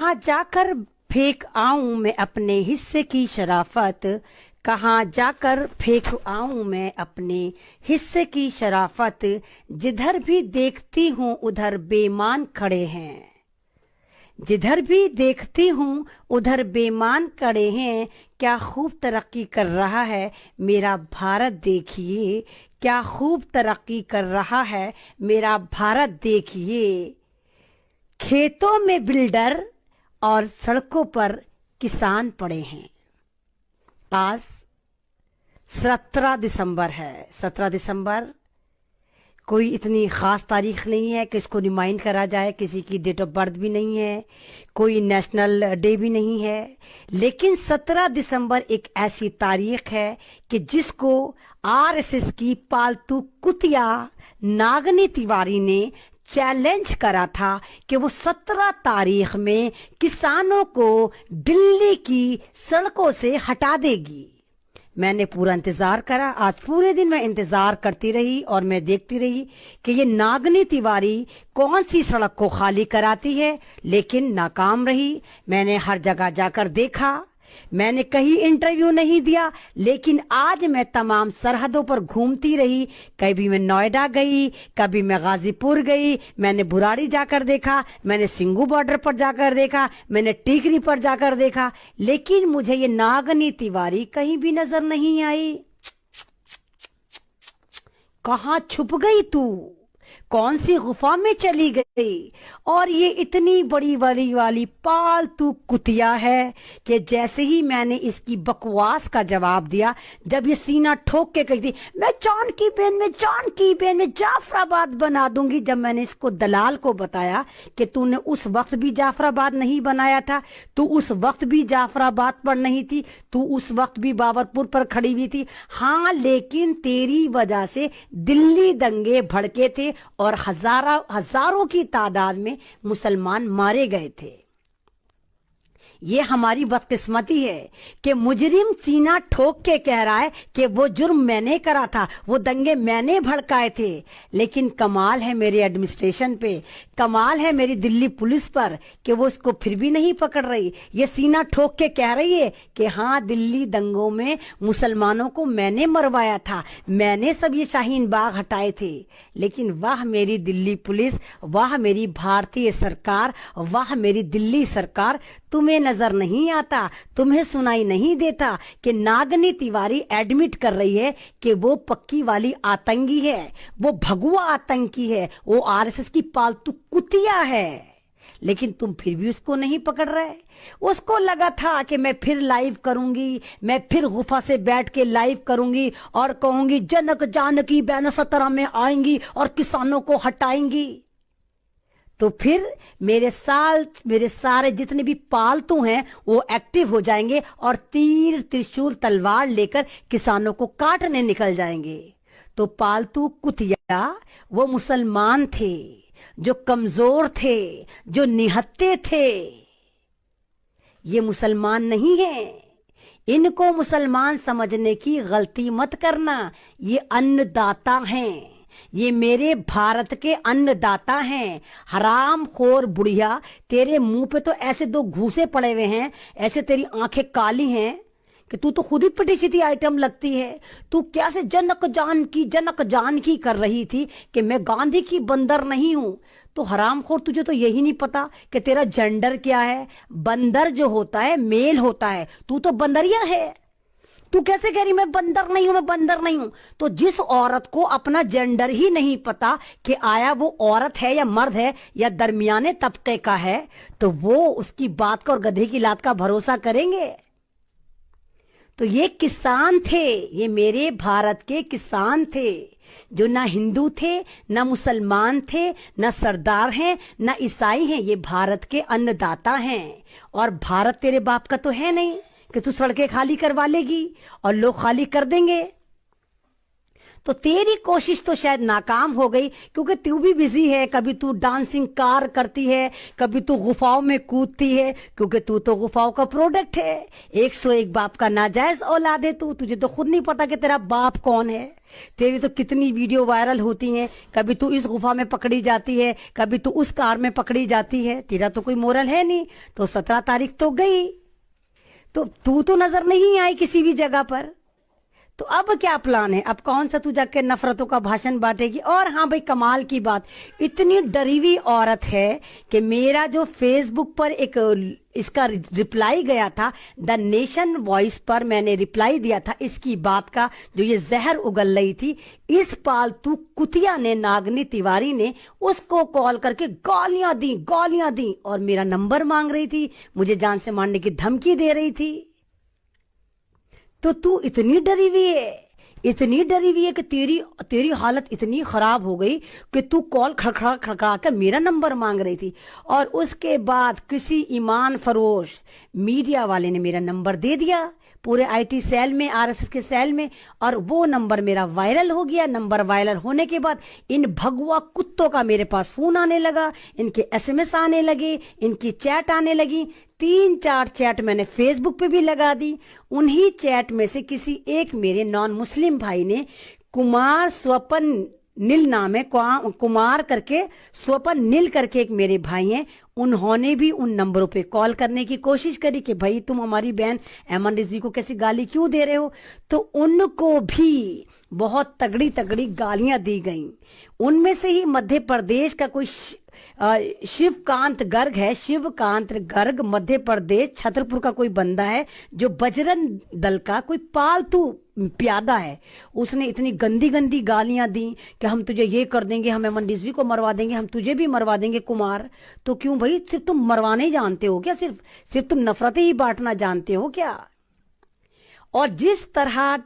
कहाँ जाकर फेंक आऊं मैं अपने हिस्से की शराफत, कहाँ जाकर फेंक आऊं मैं अपने हिस्से की शराफत। जिधर भी देखती हूँ उधर बेईमान खड़े हैं, जिधर भी देखती हूँ उधर बेईमान खड़े हैं। क्या खूब तरक्की कर रहा है मेरा भारत देखिए, क्या खूब तरक्की कर रहा है मेरा भारत देखिए। खेतों में बिल्डर और सड़कों पर किसान पड़े हैं। आज 17 दिसंबर है। 17 दिसंबर कोई इतनी ख़ास तारीख नहीं है कि इसको रिमाइंड करा जाए, किसी की डेट ऑफ बर्थ भी नहीं है, कोई नेशनल डे भी नहीं है। लेकिन 17 दिसंबर एक ऐसी तारीख है कि जिसको आरएसएस की पालतू कुतिया नागनी तिवारी ने चैलेंज करा था कि वो 17 तारीख में किसानों को दिल्ली की सड़कों से हटा देगी। मैंने पूरा इंतजार करा, आज पूरे दिन मैं इंतजार करती रही और मैं देखती रही कि ये नागनी तिवारी कौन सी सड़क को खाली कराती है, लेकिन नाकाम रही। मैंने हर जगह जाकर देखा, मैंने कहीं इंटरव्यू नहीं दिया, लेकिन आज मैं तमाम सरहदों पर घूमती रही। कभी मैं नोएडा गई, कभी मैं गाजीपुर गई, मैंने बुराड़ी जाकर देखा, मैंने सिंगू बॉर्डर पर जाकर देखा, मैंने टीकरी पर जाकर देखा, लेकिन मुझे ये नागनी तिवारी कहीं भी नजर नहीं आई। कहाँ छुप गई तू, कौन सी गुफा में चली गई? और ये इतनी बड़ी वाली पालतू कुतिया है कि जैसे ही मैंने इसकी बकवास का जवाब दिया, जब ये सीना ठोक के कही थी मैं जानकी बेन में जाफराबाद बना दूंगी, जब मैंने इसको दलाल को बताया कि तूने उस वक्त भी जाफराबाद नहीं बनाया था, तू उस वक्त भी जाफराबाद पर नहीं थी, तू उस वक्त भी बाबरपुर पर खड़ी हुई थी। हाँ, लेकिन तेरी वजह से दिल्ली दंगे भड़के थे और हजारों की तादाद में मुसलमान मारे गए थे। ये हमारी बदकिस्मती है कि मुजरिम सीना ठोक के कह रहा है कि वो जुर्म मैंने करा था, वो दंगे मैंने भड़काए थे। लेकिन कमाल है मेरे एडमिनिस्ट्रेशन पे, कमाल है मेरी दिल्ली पुलिस पर कि वो इसको फिर भी नहीं पकड़ रही। ये सीना ठोक के कह रही है कि हाँ, दिल्ली दंगों में मुसलमानों को मैंने मरवाया था, मैंने सब ये शाहीन बाग हटाए थे। लेकिन वाह मेरी दिल्ली पुलिस, वाह मेरी भारतीय सरकार, वाह मेरी दिल्ली सरकार, तुम्हें नजर नहीं आता, तुम्हें सुनाई नहीं देता कि नागनी तिवारी एडमिट कर रही है कि वो पक्की वाली आतंकी है, वो भगुआ आतंकी है, वो आरएसएस की पालतू कुतिया है। लेकिन तुम फिर भी उसको नहीं पकड़ रहे। उसको लगा था कि मैं फिर लाइव करूंगी, मैं फिर गुफा से बैठ के लाइव करूंगी और कहूंगी जनक जानकी बहन 17 में आएंगी और किसानों को हटाएंगी। तो फिर मेरे सारे जितने भी पालतू हैं वो एक्टिव हो जाएंगे और तीर त्रिशूल तलवार लेकर किसानों को काटने निकल जाएंगे। तो पालतू कुतिया वो मुसलमान थे जो कमजोर थे, जो निहत्ते थे। ये मुसलमान नहीं है, इनको मुसलमान समझने की गलती मत करना। ये अन्नदाता हैं, ये मेरे भारत के अन्नदाता हैं। हराम खोर बुढ़िया, तेरे मुंह पे तो ऐसे 2 घूंसे पड़े हुए हैं, ऐसे तेरी आंखें काली हैं कि तू तो खुद ही पिटी सीधी आइटम लगती है। तू क्या से जनक जानकी कर रही थी कि मैं गांधी की बंदर नहीं हूं। तो हराम खोर, तुझे तो यही नहीं पता कि तेरा जेंडर क्या है। बंदर जो होता है मेल होता है, तू तो बंदरिया है। तू कैसे कह रही मैं बंदर नहीं हूं, मैं बंदर नहीं हूं? तो जिस औरत को अपना जेंडर ही नहीं पता कि आया वो औरत है या मर्द है या दरमियाने तबके का है, तो वो उसकी बात का और गधे की लात का भरोसा करेंगे? तो ये किसान थे, ये मेरे भारत के किसान थे जो ना हिंदू थे, ना मुसलमान थे, ना सरदार हैं, ना ईसाई हैं। ये भारत के अन्नदाता हैं। और भारत तेरे बाप का तो है नहीं कि तू सड़कें खाली करवा लेगी और लोग खाली कर देंगे। तो तेरी कोशिश तो शायद नाकाम हो गई, क्योंकि तू भी बिजी है। कभी तू डांसिंग कार करती है, कभी तू गुफाओं में कूदती है, क्योंकि तू तो गुफाओं का प्रोडक्ट है। 101 बाप का नाजायज औलाद है तू। तुझे तो खुद नहीं पता कि तेरा बाप कौन है। तेरी तो कितनी वीडियो वायरल होती हैं, कभी तू इस गुफा में पकड़ी जाती है, कभी तू उस कार में पकड़ी जाती है। तेरा तो कोई मोरल है नहीं। तो 17 तारीख तो गई, तो तू तो नजर नहीं आई किसी भी जगह पर। तो अब क्या प्लान है? अब कौन सा तू जाके नफरतों का भाषण बांटेगी? और हाँ भाई, कमाल की बात, इतनी डरी हुई औरत है कि मेरा जो फेसबुक पर एक इसका रिप्लाई गया था, द नेशन वॉइस पर मैंने रिप्लाई दिया था इसकी बात का, जो ये जहर उगल रही थी। इस पालतू कुतिया ने, नागनी तिवारी ने उसको कॉल करके गालियां दी और मेरा नंबर मांग रही थी, मुझे जान से मारने की धमकी दे रही थी। तो तू इतनी डरी हुई है कि तेरी हालत इतनी खराब हो गई कि तू कॉल खड़खड़ा कर मेरा नंबर मांग रही थी। और उसके बाद किसी ईमान फरोश मीडिया वाले ने मेरा नंबर दे दिया पूरे आईटी सेल में, आरएसएस के सेल में, और वो नंबर मेरा वायरल हो गया। नंबर वायरल होने के बाद इन भगवा कुत्तों का मेरे पास फोन आने लगा, इनके एसएमएस आने लगे, इनकी चैट आने लगी। 3-4 चैट मैंने फेसबुक पे भी लगा दी। उन्हीं चैट में से किसी एक मेरे नॉन मुस्लिम भाई ने, कुमार स्वपन नील नाम है, कुमार करके स्वपन नील करके एक मेरे भाई हैं, उन्होंने भी उन नंबरों पे कॉल करने की कोशिश करी कि भाई तुम हमारी बहन ऐमन रिजवी को कैसी गाली क्यों दे रहे हो। तो उनको भी बहुत तगड़ी गालियां दी गई। उनमें से ही मध्य प्रदेश का कोई शिवकांत गर्ग मध्य प्रदेश छतरपुर का कोई बंदा है, जो बजरंग दल का कोई पालतू प्यादा है। उसने इतनी गंदी गालियां दी कि हम तुझे ये कर देंगे, हम ऐमन रिजवी को मरवा देंगे, हम तुझे भी मरवा देंगे कुमार। तो क्यों भाई, सिर्फ तुम मरवाने ही जानते हो क्या? सिर्फ तुम नफरतें ही बांटना जानते हो क्या? और जिस तरह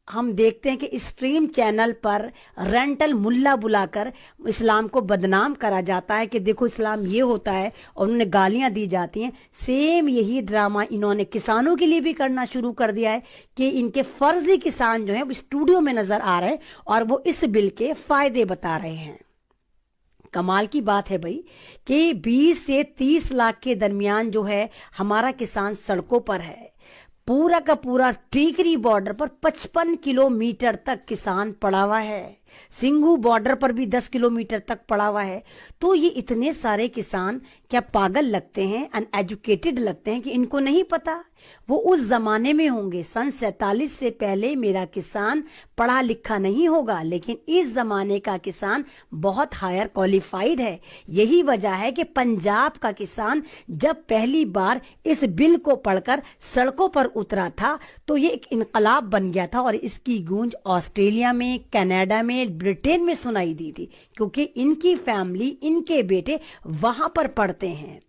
हम देखते हैं कि स्ट्रीम चैनल पर रेंटल मुल्ला बुलाकर इस्लाम को बदनाम करा जाता है कि देखो इस्लाम ये होता है, और उन्हें गालियां दी जाती हैं। सेम यही ड्रामा इन्होंने किसानों के लिए भी करना शुरू कर दिया है कि इनके फर्जी किसान जो हैं वो स्टूडियो में नजर आ रहे हैं और वो इस बिल के फायदे बता रहे हैं। कमाल की बात है भाई कि 20 से 30 लाख के दरमियान जो है हमारा किसान सड़कों पर है। पूरा का पूरा टीकरी बॉर्डर पर 55 किलोमीटर तक किसान पड़ा हुआ है। सिंघू बॉर्डर पर भी 10 किलोमीटर तक पड़ा हुआ है। तो ये इतने सारे किसान क्या पागल लगते हैं, अनएजुकेटेड लगते हैं कि इनको नहीं पता? वो उस जमाने में होंगे, सन 47 से पहले मेरा किसान पढ़ा लिखा नहीं होगा, लेकिन इस जमाने का किसान बहुत हायर क्वालिफाइड है। यही वजह है कि पंजाब का किसान जब पहली बार इस बिल को पढ़कर सड़कों पर उतरा था तो ये एक इनकलाब बन गया था, और इसकी गूंज ऑस्ट्रेलिया में, कनाडा में, ब्रिटेन में सुनाई दी थी, क्योंकि इनकी फैमिली, इनके बेटे वहां पर पढ़ते हैं।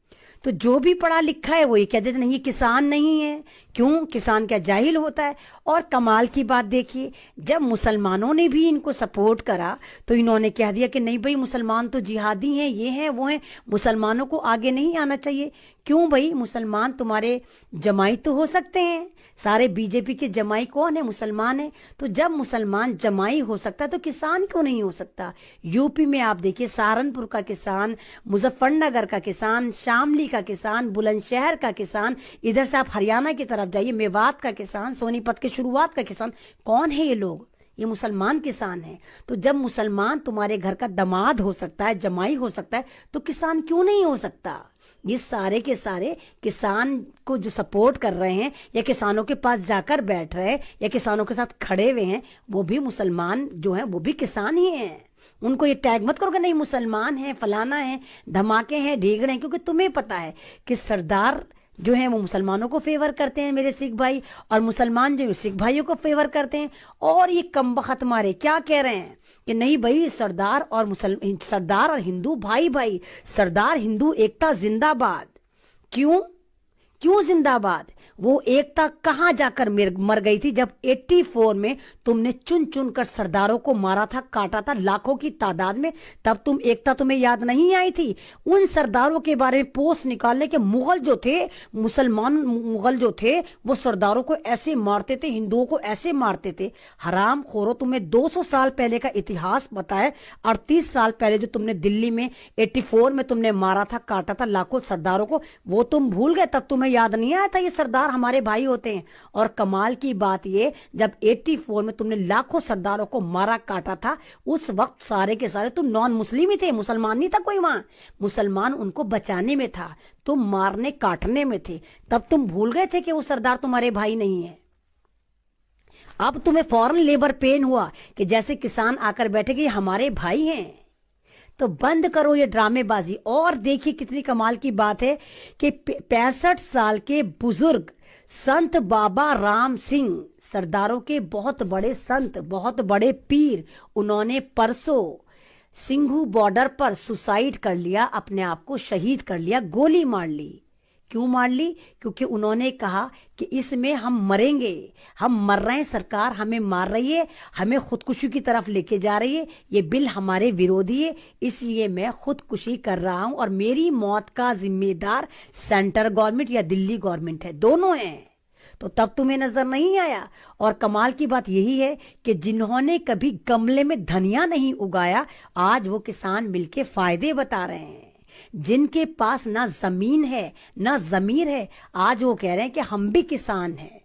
तो जो भी पढ़ा लिखा है वो ये कह देते नहीं, ये किसान नहीं है। क्यों? किसान क्या जाहिल होता है? और कमाल की बात देखिए, जब मुसलमानों ने भी इनको सपोर्ट करा तो इन्होंने कह दिया कि नहीं भाई, मुसलमान तो जिहादी हैं, ये हैं वो हैं, मुसलमानों को आगे नहीं आना चाहिए। क्यों भाई? मुसलमान तुम्हारे जमाई तो हो सकते हैं, सारे बीजेपी के जमाई कौन है? मुसलमान है। तो जब मुसलमान जमाई हो सकता है तो किसान क्यों नहीं हो सकता? यूपी में आप देखिए, सहारनपुर का किसान, मुजफ्फरनगर का किसान, शामली का किसान, बुलंदशहर का किसान, इधर से आप हरियाणा की तरफ जाइए, मेवात का किसान, सोनीपत के शुरुआत का किसान, कौन है ये लोग? ये मुसलमान किसान है। तो जब मुसलमान तुम्हारे घर का दामाद हो सकता है, जमाई हो सकता है, तो किसान क्यों नहीं हो सकता? ये सारे के सारे किसान को जो सपोर्ट कर रहे हैं या किसानों के पास जाकर बैठ रहे हैं या किसानों के साथ खड़े हुए हैं, वो भी मुसलमान जो हैं, वो भी किसान ही हैं। उनको ये टैग मत करो कि नहीं मुसलमान है, फलाना है, धमाके हैं, ढीगड़े हैं, क्योंकि तुम्हें पता है कि सरदार जो है वो मुसलमानों को फेवर करते हैं मेरे सिख भाई, और मुसलमान जो सिख भाइयों को फेवर करते हैं। और ये कमबख्त मारे क्या कह रहे हैं कि नहीं भाई, सरदार और हिंदू भाई, सरदार हिंदू एकता जिंदाबाद। क्यों? क्यों जिंदाबाद? वो एकता कहां जाकर मर गई थी जब 84 में तुमने चुन चुन कर सरदारों को मारा था, काटा था लाखों की तादाद में? तब एकता तुम्हें याद नहीं आई थी? उन सरदारों के बारे में पोस्ट निकालने के मुगल जो थे, मुसलमान मुगल जो थे, वो सरदारों को ऐसे मारते थे, हिंदुओं को ऐसे मारते थे। हराम खोरो, तुम्हें 200 साल पहले का इतिहास पता है? 38 साल पहले जो तुमने दिल्ली में 84 में तुमने मारा था, काटा था लाखों सरदारों को, वो तुम भूल गए? तब तुम्हें याद नहीं आया था ये सरदार हमारे भाई होते हैं? और कमाल की बात ये, जब 84 में तुमने लाखों सरदारों को मारा काटा था, उस वक्त सारे के सारे तुम नॉन मुस्लिम ही थे, मुसलमान नहीं था कोई वहां। मुसलमान उनको बचाने में था, तुम मारने काटने में थे। तब तुम भूल गए थे कि वो सरदार तुम्हारे भाई नहीं है। अब तुम्हें फॉरेन लेबर पेन हुआ कि जैसे किसान आकर बैठे कि हमारे भाई हैं। तो बंद करो ये ड्रामेबाजी। और देखिए कितनी कमाल की बात है कि 65 साल के बुजुर्ग संत बाबा राम सिंह, सरदारों के बहुत बड़े संत, बहुत बड़े पीर, उन्होंने परसों सिंघू बॉर्डर पर सुसाइड कर लिया, अपने आप को शहीद कर लिया, गोली मार ली। क्यों मार ली? क्योंकि उन्होंने कहा कि इसमें हम मरेंगे, हम मर रहे हैं, सरकार हमें मार रही है, हमें खुदकुशी की तरफ लेके जा रही है, ये बिल हमारे विरोधी है, इसलिए मैं खुदकुशी कर रहा हूं और मेरी मौत का जिम्मेदार सेंटर गवर्नमेंट या दिल्ली गवर्नमेंट है, दोनों हैं। तो तब तुम्हें नजर नहीं आया। और कमाल की बात यही है कि जिन्होंने कभी गमले में धनिया नहीं उगाया, आज वो किसान मिलके फायदे बता रहे हैं। जिनके पास ना जमीन है ना जमीर है, आज वो कह रहे हैं कि हम भी किसान हैं।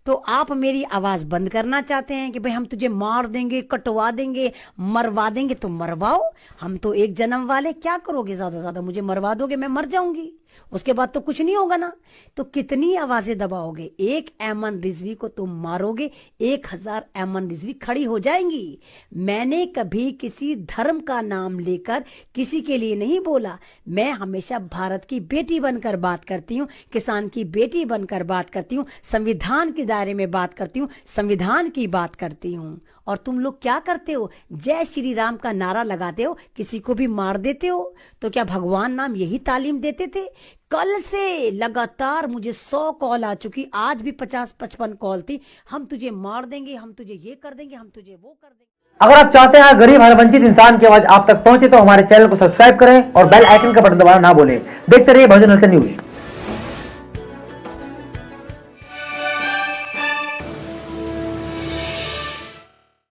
तो आप मेरी आवाज बंद करना चाहते हैं कि भाई हम तुझे मार देंगे, कटवा देंगे, मरवा देंगे, तो मरवाओ, हम तो एक जन्म वाले, क्या करोगे? ज्यादा ज्यादा मुझे मरवा दोगे, मैं मर जाऊंगी, उसके बाद तो कुछ नहीं होगा ना। तो कितनी आवाजें दबाओगे? एक ऐमन रिजवी को तुम मारोगे, 1000 ऐमन रिजवी खड़ी हो जाएंगी। मैंने कभी किसी धर्म का नाम लेकर किसी के लिए नहीं बोला। मैं हमेशा भारत की बेटी बनकर बात करती हूँ, किसान की बेटी बनकर बात करती हूँ, संविधान के दायरे में बात करती हूँ, संविधान की बात करती हूँ। और तुम लोग क्या करते हो? जय श्री राम का नारा लगाते हो, किसी को भी मार देते हो। तो क्या भगवान नाम यही तालीम देते थे? कल से लगातार मुझे 100 कॉल आ चुकी, आज भी 50-55 कॉल थी, हम तुझे मार देंगे, हम तुझे ये कर देंगे, हम तुझे वो कर देंगे। अगर आप चाहते हैं गरीब हर वंचित इंसान की आवाज आप तक पहुंचे तो हमारे चैनल को सब्सक्राइब करें और बेल आइकन का बटन दबाना ना भूलें। देखते रहिए बहुजन हलचल न्यूज।